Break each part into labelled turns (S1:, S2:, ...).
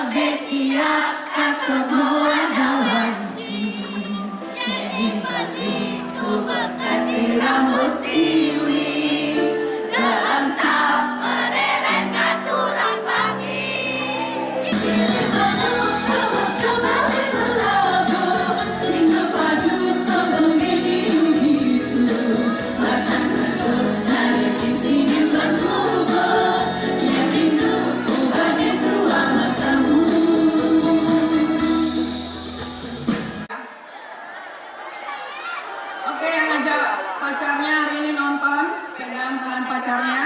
S1: Besia atau wanci Bali sobat hati rambut siwi dalam samareren katurang pagi singa padu tolong hidup lasan sedut dari di sini berkumpul yang rindu ubah di dua matamu. Oke, yang ngajak pacarnya hari ini nonton, pegang tangan pacarnya.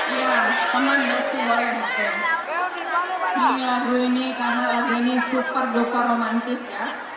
S1: Iya, teman besti boleh. Oke. Ini lagu ini karena lagu ini super duper romantis ya.